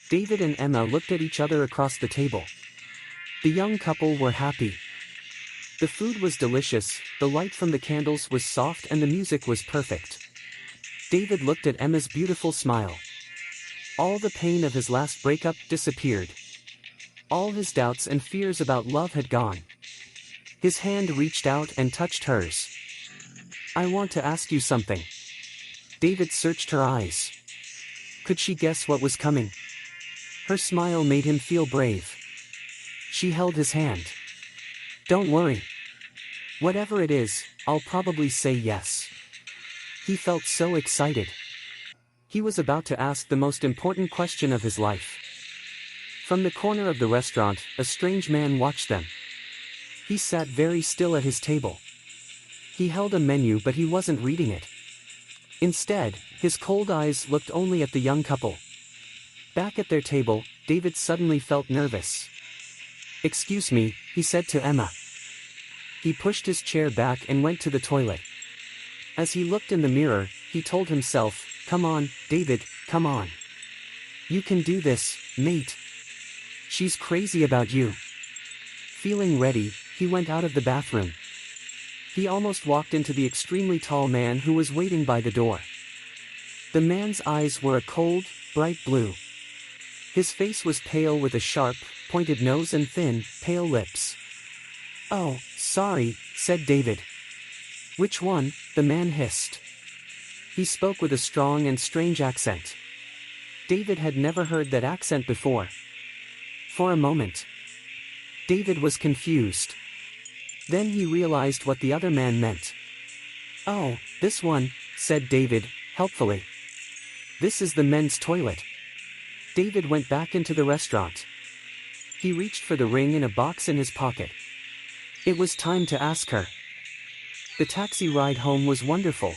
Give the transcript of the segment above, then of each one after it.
David and Emma looked at each other across the table. The young couple were happy. The food was delicious, the light from the candles was soft and the music was perfect. David looked at Emma's beautiful smile. All the pain of his last breakup disappeared. All his doubts and fears about love had gone. His hand reached out and touched hers. "I want to ask you something." David searched her eyes. Could she guess what was coming? Her smile made him feel brave. She held his hand. "Don't worry. Whatever it is, I'll probably say yes." He felt so excited. He was about to ask the most important question of his life. From the corner of the restaurant, a strange man watched them. He sat very still at his table. He held a menu but he wasn't reading it. Instead, his cold eyes looked only at the young couple. Back at their table, David suddenly felt nervous. "Excuse me," he said to Emma. He pushed his chair back and went to the toilet. As he looked in the mirror, he told himself, "Come on, David, come on. You can do this, mate. She's crazy about you." Feeling ready, he went out of the bathroom. He almost walked into the extremely tall man who was waiting by the door. The man's eyes were a cold, bright blue. His face was pale with a sharp, pointed nose and thin, pale lips. "Oh, sorry," said David. "Which one?" the man hissed. He spoke with a strong and strange accent. David had never heard that accent before. For a moment, David was confused. Then he realized what the other man meant. "Oh, this one," said David, helpfully. "This is the men's toilet." David went back into the restaurant. He reached for the ring in a box in his pocket. It was time to ask her. The taxi ride home was wonderful.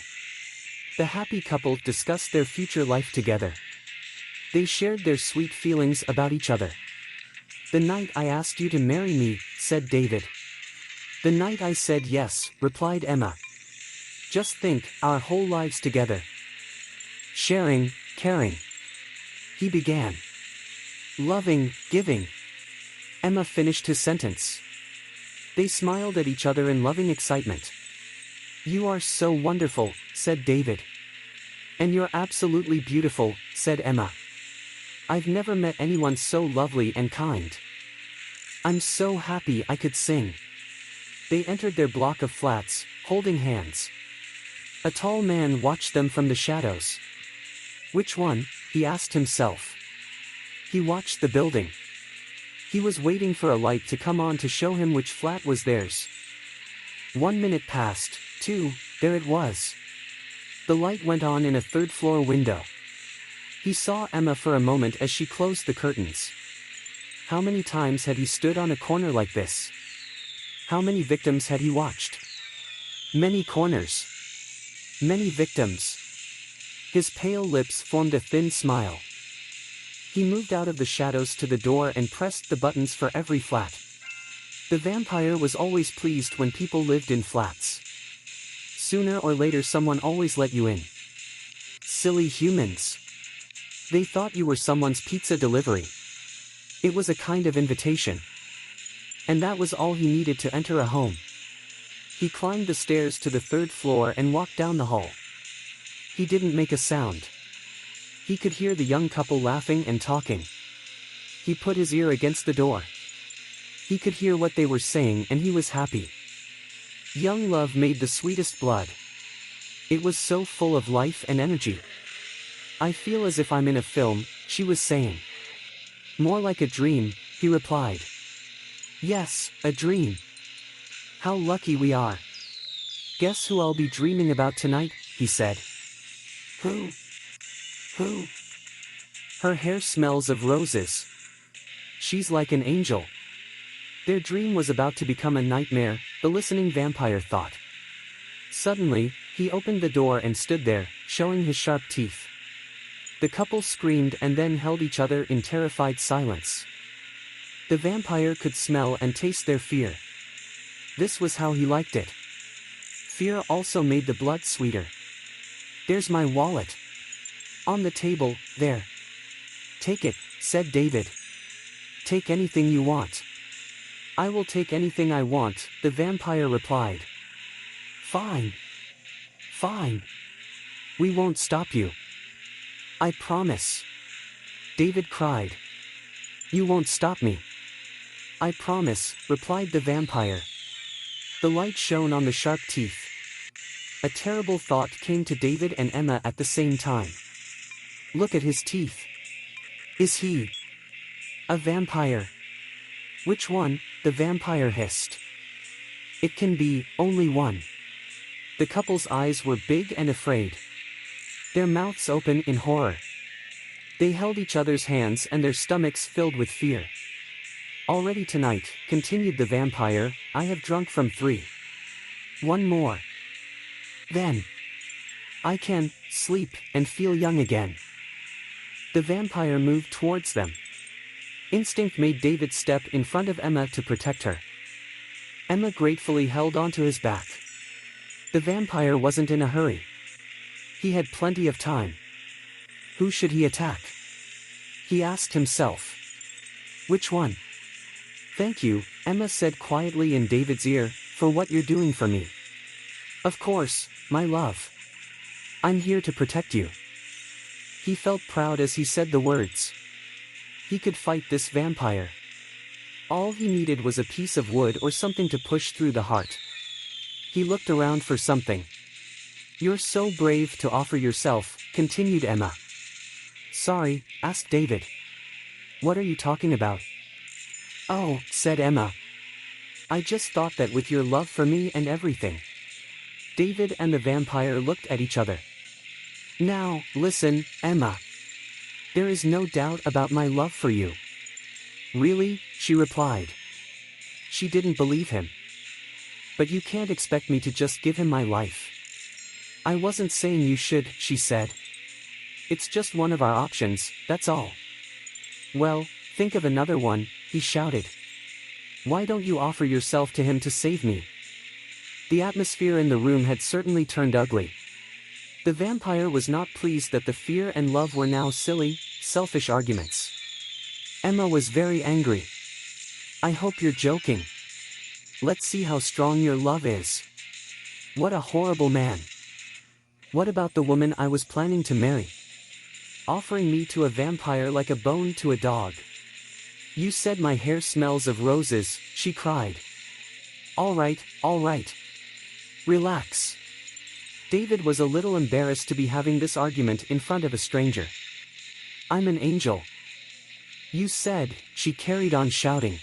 The happy couple discussed their future life together. They shared their sweet feelings about each other. "The night I asked you to marry me," said David. "The night I said yes," replied Emma. "Just think, our whole lives together. Sharing, caring." He began. "Loving, giving." Emma finished his sentence. They smiled at each other in loving excitement. "You are so wonderful," said David. "And you're absolutely beautiful," said Emma. "I've never met anyone so lovely and kind. I'm so happy I could sing." They entered their block of flats, holding hands. A tall man watched them from the shadows. Which one? He asked himself. He watched the building. He was waiting for a light to come on to show him which flat was theirs. 1 minute passed, 2, there it was. The light went on in a third-floor window. He saw Emma for a moment as she closed the curtains. How many times had he stood on a corner like this? How many victims had he watched? Many corners. Many victims. His pale lips formed a thin smile. He moved out of the shadows to the door and pressed the buttons for every flat. The vampire was always pleased when people lived in flats. Sooner or later someone always let you in. Silly humans. They thought you were someone's pizza delivery. It was a kind of invitation. And that was all he needed to enter a home. He climbed the stairs to the 3rd floor and walked down the hall. He didn't make a sound. He could hear the young couple laughing and talking. He put his ear against the door. He could hear what they were saying and he was happy. Young love made the sweetest blood. It was so full of life and energy. "I feel as if I'm in a film," she was saying. "More like a dream," he replied. "Yes, a dream. How lucky we are. Guess who I'll be dreaming about tonight," he said. "Who? Who?" "Her hair smells of roses. She's like an angel." Their dream was about to become a nightmare, the listening vampire thought. Suddenly, he opened the door and stood there, showing his sharp teeth. The couple screamed and then held each other in terrified silence. The vampire could smell and taste their fear. This was how he liked it. Fear also made the blood sweeter. "There's my wallet. On the table, there. Take it," said David. Take anything you want. I will take anything I want, the vampire replied. Fine. Fine. We won't stop you. I promise. David cried. You won't stop me. I promise, replied the vampire. The light shone on the sharp teeth. A terrible thought came to David and Emma at the same time. Look at his teeth. Is he a vampire? Which one? The vampire hissed. It can be only one. The couple's eyes were big and afraid. Their mouths open in horror. They held each other's hands and their stomachs filled with fear. Already tonight, continued the vampire, I have drunk from 3. One more. Then I can sleep and feel young again. The vampire moved towards them. Instinct made David step in front of Emma to protect her. Emma gratefully held onto his back. The vampire wasn't in a hurry. He had plenty of time. Who should he attack? He asked himself. Which one? Thank you, Emma said quietly in David's ear, for what you're doing for me. Of course, my love. I'm here to protect you. He felt proud as he said the words. He could fight this vampire. All he needed was a piece of wood or something to push through the heart. He looked around for something. You're so brave to offer yourself, continued Emma. Sorry, asked David. What are you talking about? Oh, said Emma. I just thought that with your love for me and everything. David and the vampire looked at each other. Now, listen, Emma. There is no doubt about my love for you. Really? She replied. She didn't believe him. But you can't expect me to just give him my life. I wasn't saying you should, she said. It's just one of our options, that's all. Well, think of another one, he shouted. Why don't you offer yourself to him to save me? The atmosphere in the room had certainly turned ugly. The vampire was not pleased that the fear and love were now silly, selfish arguments. Emma was very angry. I hope you're joking. Let's see how strong your love is. What a horrible man. What about the woman I was planning to marry? Offering me to a vampire like a bone to a dog. You said my hair smells of roses, she cried. All right. Relax. David was a little embarrassed to be having this argument in front of a stranger. I'm an angel. You said, she carried on shouting.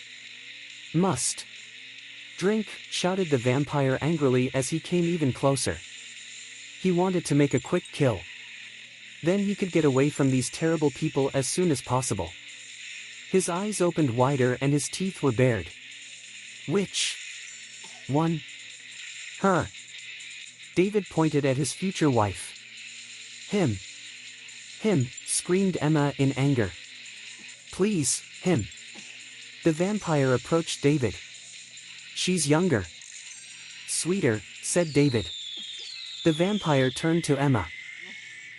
Must. Drink, shouted the vampire angrily as he came even closer. He wanted to make a quick kill. Then he could get away from these terrible people as soon as possible. His eyes opened wider and his teeth were bared. Which one? Her. David pointed at his future wife. Him, screamed Emma in anger. Please, him. The vampire approached David. She's younger. Sweeter, said David. The vampire turned to Emma.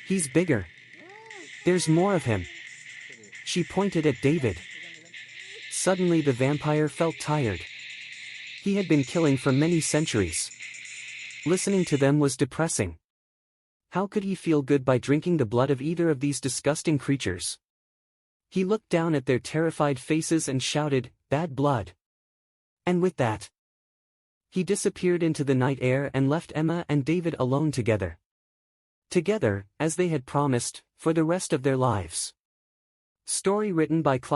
He's bigger. There's more of him. She pointed at David. Suddenly the vampire felt tired. He had been killing for many centuries. Listening to them was depressing. How could he feel good by drinking the blood of either of these disgusting creatures? He looked down at their terrified faces and shouted, "Bad blood." And with that, he disappeared into the night air and left Emma and David alone together. Together, as they had promised, for the rest of their lives. Story written by Clive.